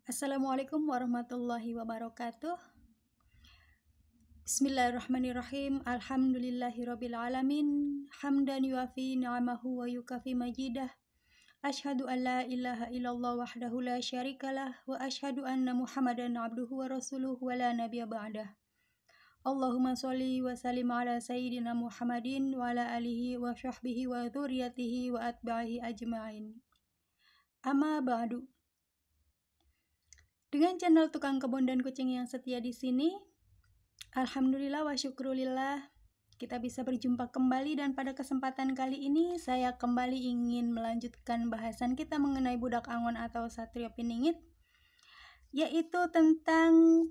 Assalamualaikum warahmatullahi wabarakatuh. Bismillahirrahmanirrahim. Alhamdulillahirabbil alamin. Hamdan yuafi ni'amahu wa yukafi majidah. Asyhadu an la ilaha illallah wahdahu la syarikalah wa asyhadu anna Muhammadan abduhu wa rasuluhu wa la nabiyya ba'dah. Allahumma sholli wa sallim ala sayyidina Muhammadin wa ala alihi wa sahbihi wa dzurriyyatihi wa atba'ihi ajma'in. Amma ba'du. Dengan channel Tukang Kebun dan Kucing yang setia di sini, alhamdulillah wa syukrulillah, kita bisa berjumpa kembali, dan pada kesempatan kali ini saya kembali ingin melanjutkan bahasan kita mengenai budak angon atau satrio piningit, yaitu tentang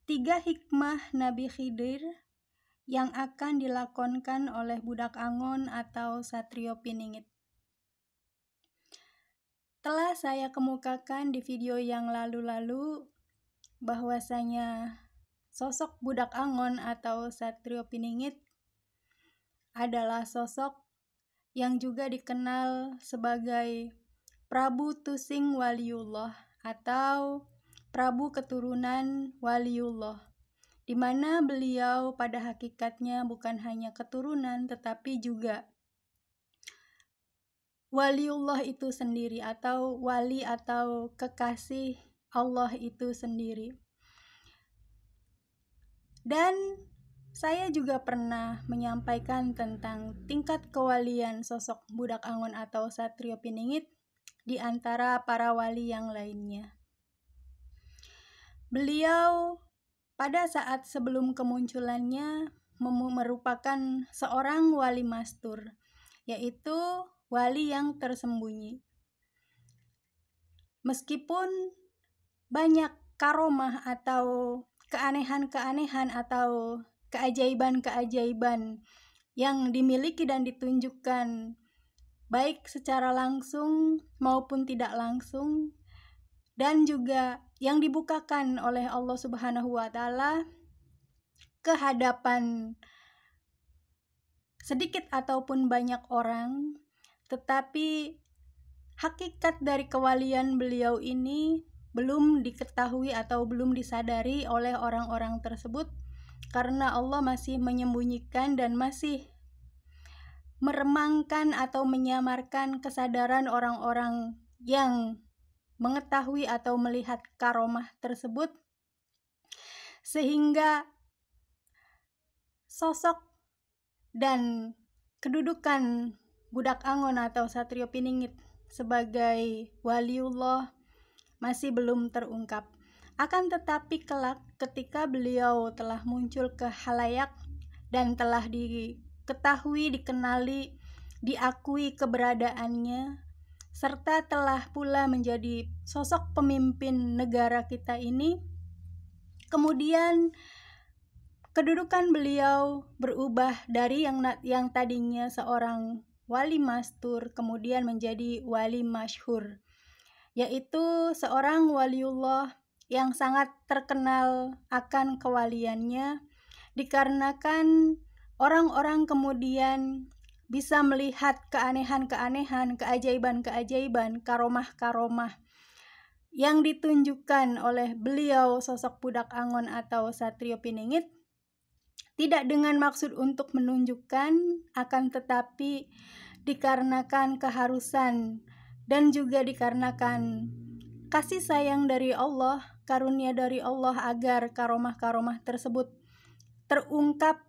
3 hikmah Nabi Khidir yang akan dilakonkan oleh budak angon atau satrio piningit. Telah saya kemukakan di video yang lalu-lalu bahwasanya sosok budak angon atau satrio piningit adalah sosok yang juga dikenal sebagai Prabu Tusing Waliullah atau Prabu keturunan Waliullah, di mana beliau pada hakikatnya bukan hanya keturunan tetapi juga Waliullah itu sendiri, atau wali atau kekasih Allah itu sendiri. Dan saya juga pernah menyampaikan tentang tingkat kewalian sosok budak angon atau satrio piningit di antara para wali yang lainnya. Beliau pada saat sebelum kemunculannya merupakan seorang wali mastur, yaitu wali yang tersembunyi. Meskipun banyak karomah atau keanehan-keanehan atau keajaiban-keajaiban yang dimiliki dan ditunjukkan baik secara langsung maupun tidak langsung, dan juga yang dibukakan oleh Allah Subhanahu wa Ta'ala ke hadapan sedikit ataupun banyak orang, tetapi hakikat dari kewalian beliau ini belum diketahui atau belum disadari oleh orang-orang tersebut, karena Allah masih menyembunyikan dan masih meremangkan atau menyamarkan kesadaran orang-orang yang mengetahui atau melihat karomah tersebut, sehingga sosok dan kedudukan budak angon atau satrio piningit sebagai waliullah masih belum terungkap. Akan tetapi kelak ketika beliau telah muncul ke halayak dan telah diketahui, dikenali, diakui keberadaannya, serta telah pula menjadi sosok pemimpin negara kita ini, kemudian kedudukan beliau berubah dari yang tadinya seorang wali mastur kemudian menjadi wali masyhur, yaitu seorang waliullah yang sangat terkenal akan kewaliannya, dikarenakan orang-orang kemudian bisa melihat keanehan-keanehan, keajaiban-keajaiban, karomah-karomah yang ditunjukkan oleh beliau sosok budak angon atau satrio piningit, tidak dengan maksud untuk menunjukkan, akan tetapi dikarenakan keharusan dan juga dikarenakan kasih sayang dari Allah, karunia dari Allah agar karomah-karomah tersebut terungkap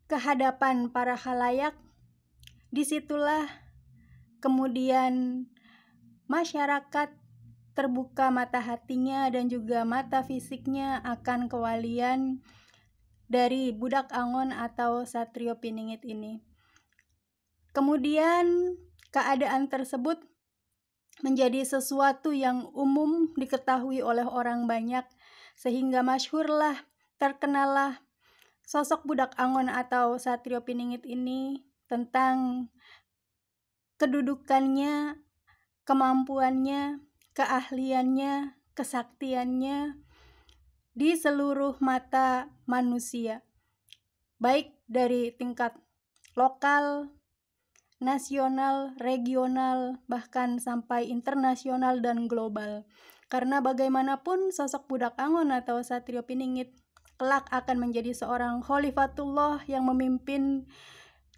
ke hadapan para khalayak. Disitulah kemudian masyarakat terbuka mata hatinya dan juga mata fisiknya akan kewalian dari budak angon atau satrio piningit ini. Kemudian keadaan tersebut menjadi sesuatu yang umum diketahui oleh orang banyak, sehingga masyhurlah, terkenallah sosok budak angon atau satrio piningit ini tentang kedudukannya, kemampuannya, keahliannya, kesaktiannya di seluruh mata manusia, baik dari tingkat lokal, nasional, regional, bahkan sampai internasional dan global. Karena bagaimanapun sosok Budak Angon atau Satrio Piningit kelak akan menjadi seorang Khalifatullah yang memimpin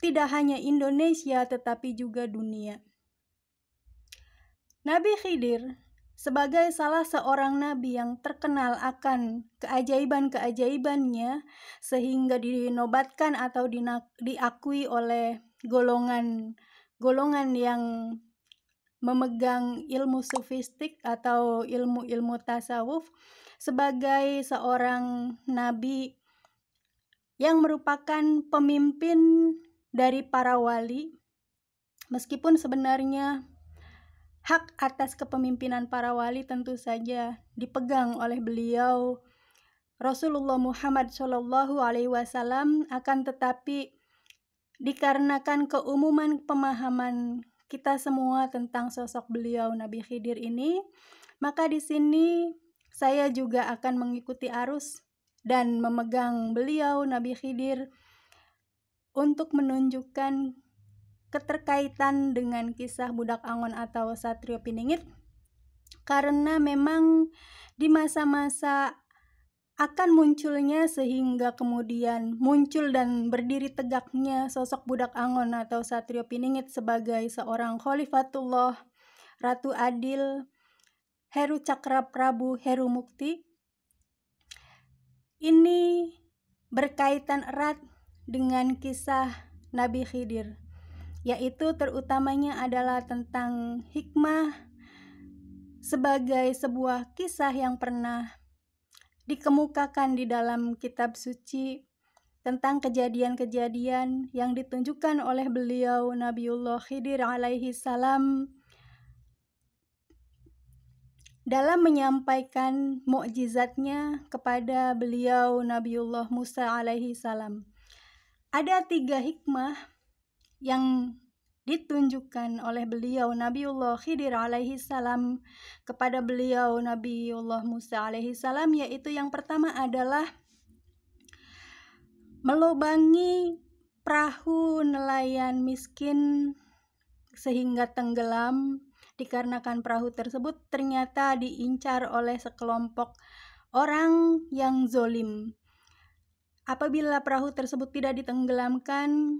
tidak hanya Indonesia tetapi juga dunia. Nabi Khidir sebagai salah seorang nabi yang terkenal akan keajaiban-keajaibannya sehingga dinobatkan atau diakui oleh golongan yang memegang ilmu sufistik atau ilmu tasawuf sebagai seorang nabi yang merupakan pemimpin dari para wali, meskipun sebenarnya hak atas kepemimpinan para wali tentu saja dipegang oleh beliau Rasulullah Muhammad SAW, akan tetapi dikarenakan keumuman pemahaman kita semua tentang sosok beliau Nabi Khidir ini, maka di sini saya juga akan mengikuti arus dan memegang beliau Nabi Khidir untuk menunjukkan keterkaitan dengan kisah Budak Angon atau Satrio Piningit, karena memang di masa-masa akan munculnya sehingga kemudian muncul dan berdiri tegaknya sosok Budak Angon atau Satrio Piningit sebagai seorang Khalifatullah, Ratu Adil, Heru Cakra Prabu Heru Mukti. Ini berkaitan erat dengan kisah Nabi Khidir, yaitu terutamanya adalah tentang hikmah sebagai sebuah kisah yang pernah dikemukakan di dalam kitab suci tentang kejadian-kejadian yang ditunjukkan oleh beliau Nabiullah Khidir alaihi salam dalam menyampaikan mukjizatnya kepada beliau Nabiullah Musa alaihi salam. Ada 3 hikmah yang ditunjukkan oleh beliau Nabiullah Khidir alaihi salam kepada beliau Nabiullah Musa alaihi salam, yaitu yang pertama adalah melubangi perahu nelayan miskin sehingga tenggelam dikarenakan perahu tersebut ternyata diincar oleh sekelompok orang yang zolim. Apabila perahu tersebut tidak ditenggelamkan,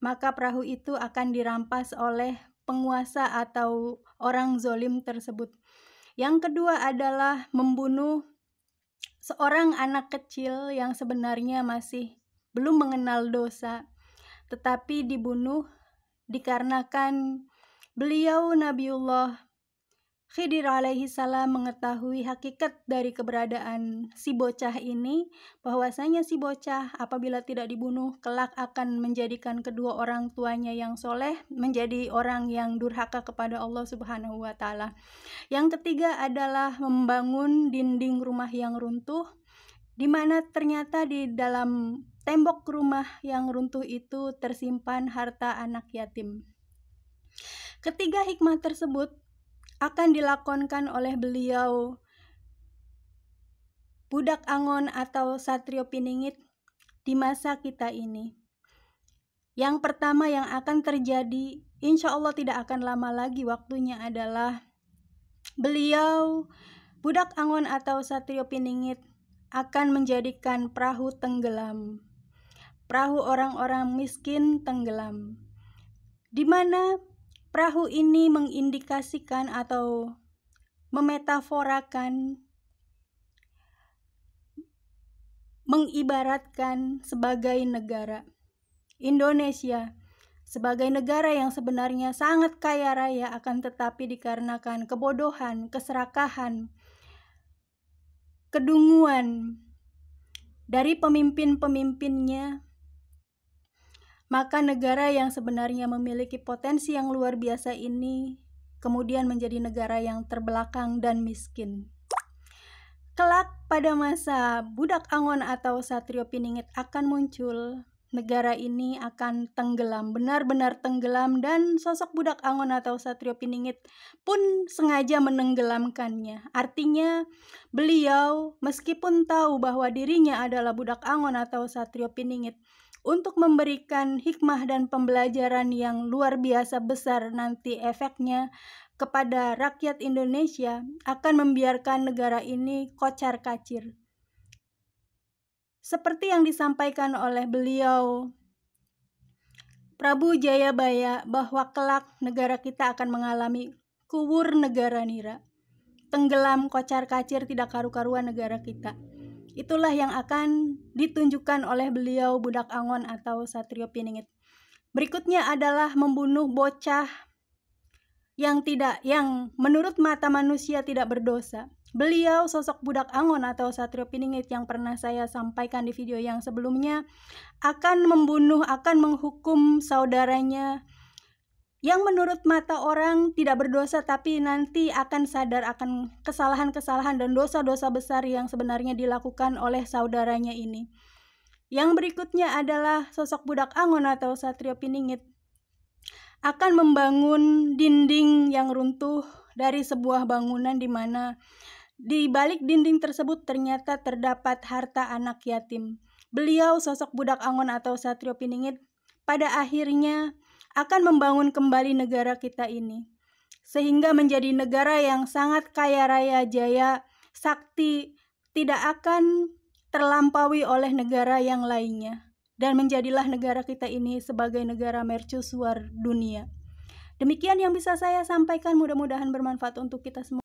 maka perahu itu akan dirampas oleh penguasa atau orang zolim tersebut. Yang kedua adalah membunuh seorang anak kecil yang sebenarnya masih belum mengenal dosa, tetapi dibunuh dikarenakan beliau Nabiullah Khidir alaihi salam mengetahui hakikat dari keberadaan si bocah ini, bahwasanya si bocah apabila tidak dibunuh kelak akan menjadikan kedua orang tuanya yang soleh menjadi orang yang durhaka kepada Allah Subhanahu wa Ta'ala. Yang ketiga adalah membangun dinding rumah yang runtuh, di mana ternyata di dalam tembok rumah yang runtuh itu tersimpan harta anak yatim. Ketiga hikmah tersebut akan dilakonkan oleh beliau Budak Angon atau Satrio Piningit di masa kita ini. Yang pertama yang akan terjadi, insya Allah tidak akan lama lagi waktunya, adalah beliau Budak Angon atau Satrio Piningit akan menjadikan perahu tenggelam, perahu orang-orang miskin tenggelam, di mana perahu ini mengindikasikan atau memetaforakan, mengibaratkan sebagai negara Indonesia, sebagai negara yang sebenarnya sangat kaya raya, akan tetapi dikarenakan kebodohan, keserakahan, kedunguan dari pemimpin-pemimpinnya, maka negara yang sebenarnya memiliki potensi yang luar biasa ini kemudian menjadi negara yang terbelakang dan miskin. Kelak pada masa Budak Angon atau Satrio Piningit akan muncul, negara ini akan tenggelam, benar-benar tenggelam, dan sosok Budak Angon atau Satrio Piningit pun sengaja menenggelamkannya. Artinya beliau meskipun tahu bahwa dirinya adalah Budak Angon atau Satrio Piningit, untuk memberikan hikmah dan pembelajaran yang luar biasa besar nanti efeknya kepada rakyat Indonesia, akan membiarkan negara ini kocar-kacir. Seperti yang disampaikan oleh beliau Prabu Jayabaya, bahwa kelak negara kita akan mengalami kuwur negara nira, tenggelam kocar-kacir tidak karu-karuan negara kita. Itulah yang akan ditunjukkan oleh beliau Budak Angon atau Satrio Piningit. Berikutnya adalah membunuh bocah yang menurut mata manusia tidak berdosa. Beliau sosok Budak Angon atau Satrio Piningit yang pernah saya sampaikan di video yang sebelumnya akan menghukum saudaranya yang menurut mata orang tidak berdosa, tapi nanti akan sadar akan kesalahan-kesalahan dan dosa-dosa besar yang sebenarnya dilakukan oleh saudaranya ini. Yang berikutnya adalah sosok Budak Angon atau Satrio Piningit akan membangun dinding yang runtuh dari sebuah bangunan di mana di balik dinding tersebut ternyata terdapat harta anak yatim. Beliau sosok Budak Angon atau Satrio Piningit pada akhirnya akan membangun kembali negara kita ini sehingga menjadi negara yang sangat kaya raya, jaya, sakti, tidak akan terlampaui oleh negara yang lainnya, dan menjadilah negara kita ini sebagai negara mercusuar dunia. Demikian yang bisa saya sampaikan, mudah-mudahan bermanfaat untuk kita semua.